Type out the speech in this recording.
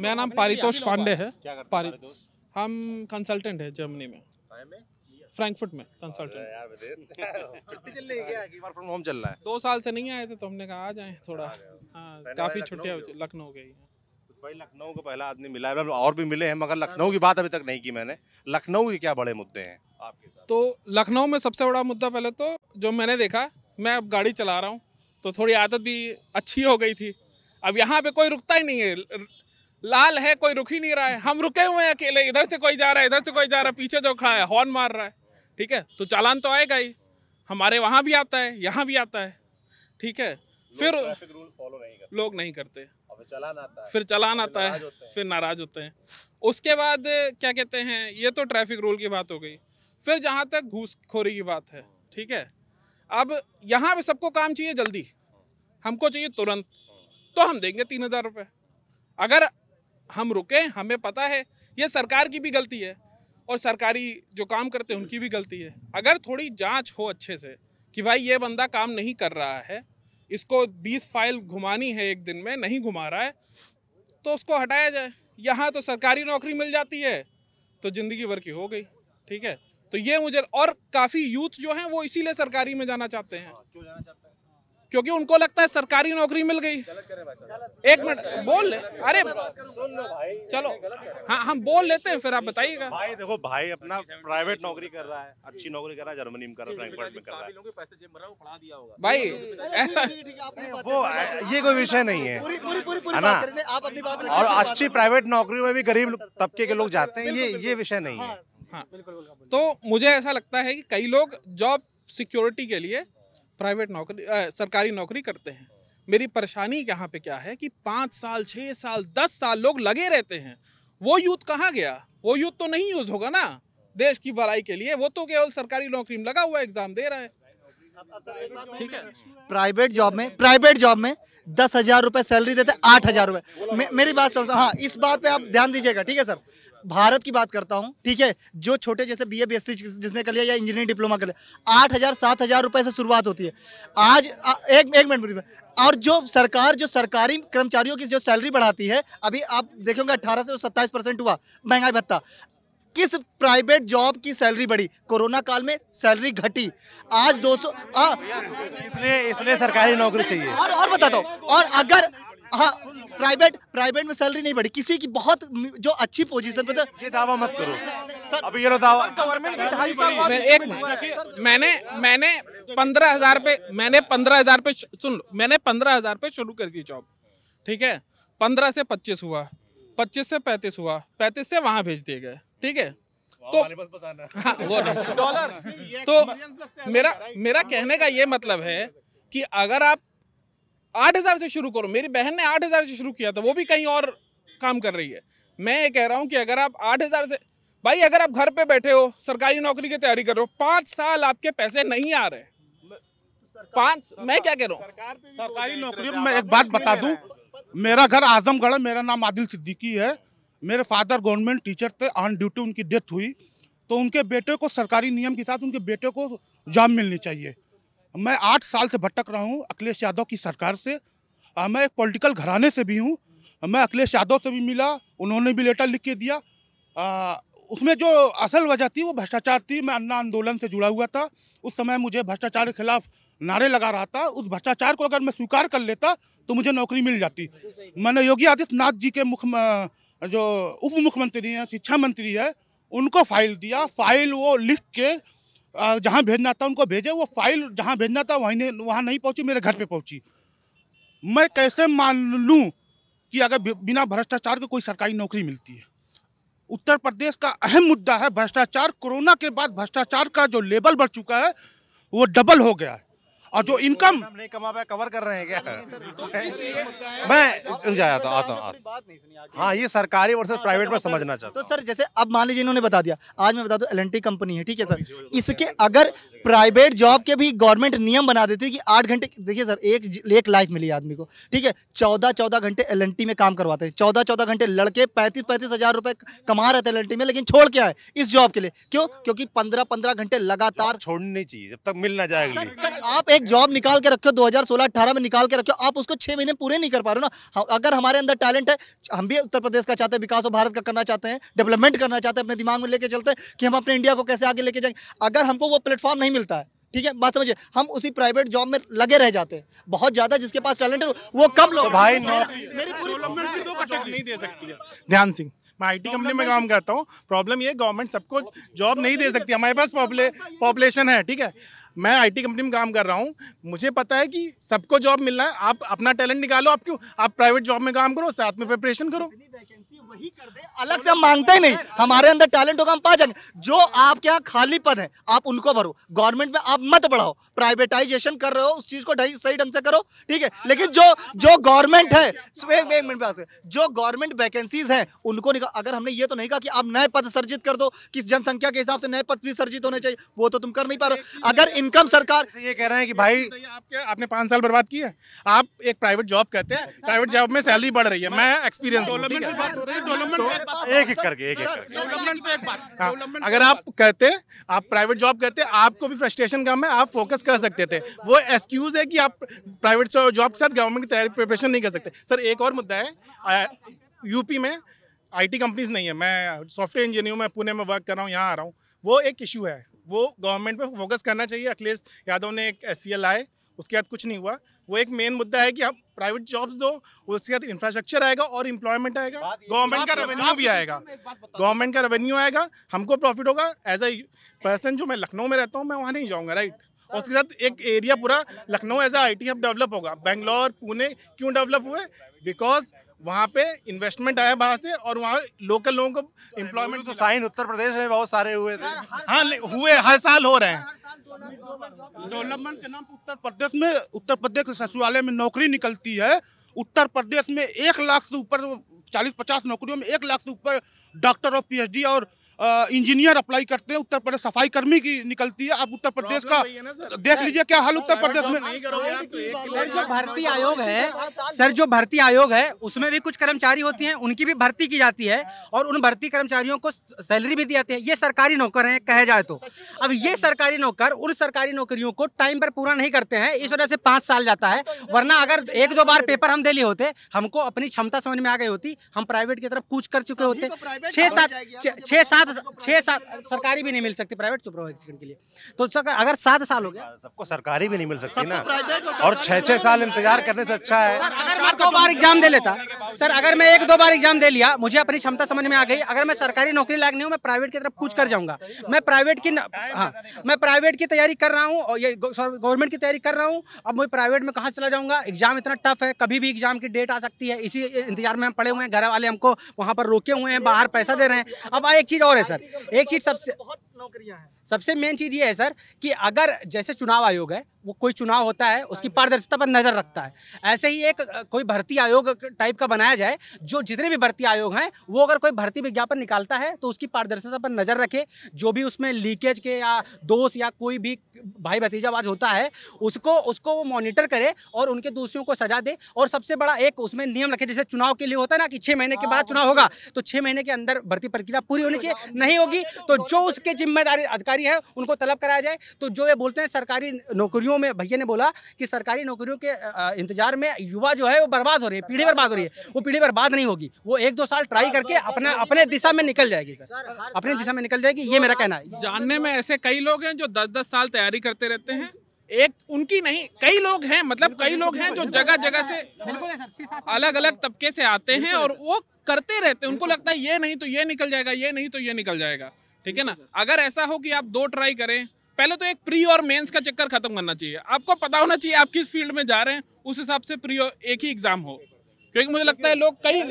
मेरा नाम पारितोष पांडे है। क्या करते हैं पारि तुम्हारे दोस्त? हम कंसल्टेंट है जर्मनी में, काय में? फ्रैंकफर्ट में कंसल्टेंट। यार विदेश छुट्टी चल रही है क्या कि वर्क फ्रॉम होम चल रहा है? 2 साल से नहीं आए थे तो हमने कहा आ जाएं थोड़ा। हाँ, रहने काफ़ी वाले छुट्टियाँ लखनऊ के हो? लखनऊ गई हैं। तो भाई लखनऊ का पहला आदमी मिला है, मतलब और भी मिले हैं मगर लखनऊ की बात अभी तक नहीं की मैंने। लखनऊ के क्या बड़े मुद्दे हैं आपके साथ? तो लखनऊ में सबसे बड़ा मुद्दा पहले तो जो मैंने देखा, मैं अब गाड़ी चला रहा हूँ तो थोड़ी आदत भी अच्छी हो गई थी। अब यहाँ पे कोई रुकता ही नहीं है, लाल है कोई रुक ही नहीं रहा है, हम रुके हुए हैं अकेले, इधर से कोई जा रहा है, इधर से कोई जा रहा है, पीछे जो खड़ा है हॉर्न मार रहा है। ठीक है, तो चालान तो आएगा ही, हमारे वहाँ भी आता है, यहाँ भी आता है। ठीक है, फिर ट्रैफिक रूल्स फॉलो नहीं करते, लोग नहीं करते, अब चालान आता है, फिर चालान आता नाराज है, होते हैं। फिर नाराज होते हैं। उसके बाद क्या कहते हैं, ये तो ट्रैफिक रूल की बात हो गई। फिर जहाँ तक घूसखोरी की बात है, ठीक है, अब यहाँ पे सबको काम चाहिए जल्दी, हमको चाहिए तुरंत, तो हम देंगे 3,000 रुपये। अगर हम रुके, हमें पता है ये सरकार की भी गलती है और सरकारी जो काम करते हैं उनकी भी गलती है। अगर थोड़ी जांच हो अच्छे से कि भाई ये बंदा काम नहीं कर रहा है, इसको 20 फाइल घुमानी है एक दिन में, नहीं घुमा रहा है, तो उसको हटाया जाए। यहाँ तो सरकारी नौकरी मिल जाती है तो ज़िंदगी भर की हो गई। ठीक है, तो ये मुझे, और काफ़ी यूथ जो हैं वो इसीलिए सरकारी में जाना चाहते हैं, क्यों जाना चाहता है? क्योंकि उनको लगता है सरकारी नौकरी मिल गई। एक मिनट बोल ले, अरे सुन लो भाई, चलो, हाँ हम बोल लेते हैं, फिर आप बताइएगा। भाई देखो भाई अपना प्राइवेट नौकरी कर रहा है, अच्छी नौकरी कर रहा है, जर्मनी में कर रहा है, फ्रैंकफर्ट में कर रहा है। भाई ऐसा वो ये कोई विषय नहीं है, है ना? आप अपनी बात और अच्छी प्राइवेट नौकरियों में भी गरीब तबके के लोग जाते हैं, ये विषय नहीं है। हाँ, तो मुझे ऐसा लगता है कि कई लोग जॉब सिक्योरिटी के लिए प्राइवेट नौकरी सरकारी नौकरी करते हैं। मेरी परेशानी यहाँ पे क्या है कि 5 साल 6 साल 10 साल लोग लगे रहते हैं, वो यूथ कहाँ गया? वो यूथ तो नहीं यूज होगा ना देश की भलाई के लिए, वो तो केवल सरकारी नौकरी में लगा हुआ एग्जाम दे रहा है। ठीक है, प्राइवेट जॉब में 10,000 रुपए सैलरी देते, 8,000 रुपए। मेरी बात समझ, हाँ इस बात पे आप ध्यान दीजिएगा। ठीक है सर, भारत की बात करता हूँ, ठीक है, जो छोटे जैसे BA BSc जिसने कर लिया या इंजीनियरिंग डिप्लोमा कर लिया, 8,000 7,000 रुपए से शुरुआत होती है। आज एक मिनट, और जो सरकारी कर्मचारियों की जो सैलरी बढ़ाती है, अभी आप देखेंगे 18 से 27% हुआ महंगाई भत्ता। किस प्राइवेट जॉब की सैलरी बढ़ी? कोरोना काल में सैलरी घटी। आज 200 इसलिए सरकारी नौकरी चाहिए। और बताता हूँ, और अगर हाँ प्राइवेट में सैलरी नहीं बढ़ी, किसी की बहुत जो अच्छी पोजीशन पे, तो ये दावा मत करो अभी, ये लो दावा। एक मिनट, मैंने 15,000 पे, मैंने 15,000 पे, सुन लो, मैंने 15,000 पे शुरू कर दी जॉब। ठीक है, 15 से 25 हुआ, 25 से 35 हुआ, 35 से वहां भेज दिए गए। ठीक है, तो हाँ, वो नहीं डॉलर। तो मेरा कहने का ये मतलब है कि अगर आप 8,000 से शुरू करो, मेरी बहन ने 8,000 से शुरू किया था, वो भी कहीं और काम कर रही है। मैं ये कह रहा हूँ कि अगर आप 8,000 से, भाई अगर आप घर पे बैठे हो, सरकारी नौकरी की तैयारी कर रहे हो, 5 साल आपके पैसे नहीं आ रहे, 5, मैं क्या कह रहा हूँ, सरकारी नौकरी में मैं एक बात बता दूं, मेरा घर आजमगढ़ है, मेरा नाम आदिल सिद्दीकी है। मेरे फादर गवर्नमेंट टीचर थे, ऑन ड्यूटी उनकी डेथ हुई, तो उनके बेटे को सरकारी नियम के साथ उनके बेटे को जॉब मिलनी चाहिए। मैं 8 साल से भटक रहा हूँ अखिलेश यादव की सरकार से। मैं एक पॉलिटिकल घराने से भी हूँ, मैं अखिलेश यादव से भी मिला, उन्होंने भी लेटर लिख के दिया। उसमें जो असल वजह थी वो भ्रष्टाचार थी। मैं अन्ना आंदोलन से जुड़ा हुआ था, उस समय मुझे भ्रष्टाचार के खिलाफ नारे लगा रहा था। उस भ्रष्टाचार को अगर मैं स्वीकार कर लेता तो मुझे नौकरी मिल जाती। मैंने योगी आदित्यनाथ जी के जो उप मुख्यमंत्री हैं, शिक्षा मंत्री है, उनको फाइल दिया। फाइल वो लिख के जहाँ भेजना था उनको भेजे, वो फाइल जहाँ भेजना था वहाँ नहीं पहुँची, मेरे घर पे पहुँची। मैं कैसे मान लूँ कि अगर बिना भ्रष्टाचार के कोई सरकारी नौकरी मिलती है? उत्तर प्रदेश का अहम मुद्दा है भ्रष्टाचार। कोरोना के बाद भ्रष्टाचार का जो लेवल बढ़ चुका है वो डबल हो गया है, और जो इनकम नहीं कमा पाया कवर कर रहे हैं क्या? मैं आता हूँ। हाँ, ये सरकारी वर्सेस प्राइवेट में समझना चाहता तो सर जैसे अब मान लीजिए इन्होंने बता दिया, आज मैं बता दूं L&T कंपनी है, ठीक है सर, इसके अगर प्राइवेट जॉब के भी गवर्नमेंट नियम बना देती है कि 8 घंटे, देखिए सर एक लाइफ मिली आदमी को, ठीक है, 14 घंटे L&T में काम करवाते हैं, 14 घंटे लड़के 35 हज़ार रुपए कमा रहे थे L&T में, लेकिन छोड़ के आए इस जॉब के लिए। क्यों? क्योंकि 15 घंटे लगातार छोड़नी नहीं चाहिए जब तक मिल ना जाए। सर आप एक जॉब निकाल के रखो 2016-18 में निकाल के रखो, आप उसको 6 महीने पूरे नहीं कर पा रहे हो ना। अगर हमारे अंदर टैलेंट है, हम भी उत्तर प्रदेश का चाहते हैं, विकास और भारत का करना चाहते हैं, डेवलपमेंट करना चाहते हैं, अपने दिमाग में लेके चलते हैं कि हम अपने इंडिया को कैसे आगे लेके जाएंगे। अगर हमको वो प्लेटफॉर्म नहीं मिलता है, ठीक है, बात समझिए, हम उसी प्राइवेट जॉब में लगे रह जाते हैं। बहुत ज्यादा जिसके पास टैलेंट है वो कम लोग। तो भाई मेरी पूरी नहीं दे सकती है। ध्यान सिंह, मैं आईटी कंपनी में काम करता हूँ। प्रॉब्लम ये गवर्नमेंट सबको जॉब नहीं दे सकती। हमारे पास पॉपुलेशन है, ठीक है, मैं आईटी कंपनी में काम कर रहा हूँ, मुझे पता है कि सबको जॉब मिलना है। आप अपना टैलेंट निकालो, आप क्यों आप प्राइवेट जॉब में काम करो, साथ में प्रिपरेशन करो। वही कर दे, अलग से हम मांगते ही नहीं। हमारे अंदर टैलेंट होगा, हम पा जाएंगे। जो आपके यहाँ खाली पद है आप उनको भरो, गवर्नमेंट में आप मत बढ़ाओ। प्राइवेटाइजेशन कर रहे हो, उस चीज को सही ढंग से करो, ठीक है, लेकिन जो गवर्नमेंट है, एक मिनट पे, जो गवर्नमेंट वैकेंसीज हैं उनको निकाल। अगर हमने ये तो नहीं कहा कि आप नए पद सर्जित कर दो, कि जनसंख्या के हिसाब से नए पद भी सर्जित होने चाहिए, वो तो तुम कर नहीं पा रहे। अगर इनकम सरकार ये कह रहे हैं कि भाई आपने 5 साल बर्बाद किए। आप एक प्राइवेट जॉब कहते हैं, प्राइवेट जॉब में सैलरी बढ़ रही है, मैं एक्सपीरियंस एक करके डेवलपमेंट पे एक बात, अगर आप कहते, आप प्राइवेट जॉब कहते, आपको भी फ्रस्ट्रेशन कम है, आप फोकस कर सकते थे। वो एक्सक्यूज है कि आप प्राइवेट जॉब के साथ गवर्नमेंट की तैयारी प्रिपरेशन नहीं कर सकते। सर एक और मुद्दा है, यूपी में आईटी कंपनीज नहीं है। मैं सॉफ्टवेयर इंजीनियर, मैं पुणे में वर्क कर रहा हूँ, यहाँ आ रहा हूँ। वो एक इशू है, वो गवर्नमेंट पे फोकस करना चाहिए। अखिलेश यादव ने एक SCL लाए, उसके बाद कुछ नहीं हुआ। वो एक मेन मुद्दा है कि आप प्राइवेट जॉब्स दो, उसके बाद इंफ्रास्ट्रक्चर आएगा और एम्प्लॉयमेंट आएगा, गवर्नमेंट का रेवेन्यू भी आएगा, गवर्नमेंट का रेवेन्यू आएगा, हमको प्रॉफिट होगा। एज ए पर्सन जो मैं लखनऊ में रहता हूँ, मैं वहाँ नहीं जाऊँगा, राइट। और उसके साथ एक एरिया पूरा Lucknow as IT hub develop होगा। बेंगलोर, पुणे क्यों डेवलप हुए? बिकॉज वहाँ पे इन्वेस्टमेंट आया बाहर से और वहाँ लोकल लोगों को एम्प्लॉयमेंट। तो साइन उत्तर प्रदेश में बहुत सारे हुए थे। हाँ हुए, हर साल हो रहे हैं। डेवलपमेंट के नाम पर उत्तर प्रदेश के सचिवालय में नौकरी निकलती है। उत्तर प्रदेश में 1 लाख से ऊपर 40-50 नौकरियों में 1 लाख से ऊपर डॉक्टर और PhD और इंजीनियर अप्लाई करते हैं। उत्तर प्रदेश सफाई कर्मी की निकलती है। आप उत्तर प्रदेश का देख लीजिए क्या हाल उत्तर प्रदेश में। जो भर्ती आयोग है सर, जो भर्ती आयोग है उसमें भी कुछ कर्मचारी होती हैं, उनकी भी भर्ती की जाती है और उन भर्ती कर्मचारियों को सैलरी भी दी जाती है। ये सरकारी नौकर हैं कहे जाए तो। अब ये सरकारी नौकर उन सरकारी नौकरियों को टाइम पर पूरा नहीं करते हैं, इस वजह से 5 साल जाता है। वरना अगर 1-2 बार पेपर हम दे लिए होते, हमको अपनी क्षमता समझ में आ गई होती, हम प्राइवेट की तरफ कूच कर चुके होते। 6-7 सरकारी भी नहीं मिल सकती प्राइवेट सुपरवाइजर के लिए। तो अगर 7 साल हो गया, सबको सरकारी भी नहीं मिल सकती ना, और 6-6 साल इंतजार करने से अच्छा है। अगर मैं 2 बार एग्जाम दे लेता सर, अगर मैं 1-2 बार एग्जाम दे लिया, मुझे अपनी क्षमता समझ में आ गई, अगर मैं सरकारी नौकरी लायक नहीं हूँ, मैं प्राइवेट की तरफ कूच कर जाऊंगा। मैं प्राइवेट की तैयारी कर रहा हूँ और ये गवर्नमेंट की तैयारी कर रहा हूँ। अब मैं प्राइवेट में कहाँ चला जाऊंगा? एग्जाम इतना टफ है, कभी भी एग्जाम की डेट आ सकती है। इसी इंतजार में हम पड़े हुए हैं, घर वाले हमको वहाँ पर रोके हुए हैं, बाहर पैसा दे रहे हैं। अब एक चीज और है सर, एक चीज सबसे मेन चीज ये है सर कि अगर जैसे चुनाव आयोग है, वो कोई चुनाव होता है उसकी पारदर्शिता पर नजर रखता है, ऐसे ही एक कोई भर्ती आयोग टाइप का बनाया जाए, जो जितने भी भर्ती आयोग हैं वो अगर कोई भर्ती विज्ञापन निकालता है तो उसकी पारदर्शिता पर नजर रखे। जो भी उसमें लीकेज के या दोष या कोई भी भाई भतीजावाज होता है उसको वो मॉनिटर करे और उनके दोषियों को सजा दे। और सबसे बड़ा एक उसमें नियम रखे, जैसे चुनाव के लिए होता है ना कि 6 महीने के बाद चुनाव होगा, तो 6 महीने के अंदर भर्ती प्रक्रिया पूरी होनी चाहिए। नहीं होगी तो जो उसके जिम्मेदारी अधिकारी है उनको तलब कराया जाए। तो जो ये बोलते हैं सरकारी नौकरियों में, भैया ने बोला कि सरकारी नौकरियों के इंतजार में युवा जो है वो बर्बाद हो रही है, पीढ़ी बर्बाद हो रही है। वो पीढ़ी बर्बाद नहीं होगी, वो 1-2 साल ट्राई करके अपने दिशा में निकल जाएगी सर, अपने दिशा में निकल जाएगी। ये मेरा कहना है। जानने में ऐसे कई लोग हैं जो 10-10 साल तैयारी करते रहते हैं। एक उनकी नहीं, कई लोग हैं, मतलब कई लोग हैं जो जगह जगह से अलग अलग तबके से आते हैं और वो करते रहते हैं। उनको लगता है ये नहीं तो ये निकल जाएगा, ये नहीं तो ये निकल जाएगा, ठीक है ना। अगर ऐसा हो कि आप 2 ट्राई करें, पहले तो एक प्री और मेंस का चक्कर खत्म करना चाहिए। आपको पता होना चाहिए आप किस फील्ड में जा रहे हैं, उस हिसाब से प्री एक ही एग्जाम हो, क्योंकि मुझे लगता है लोग कई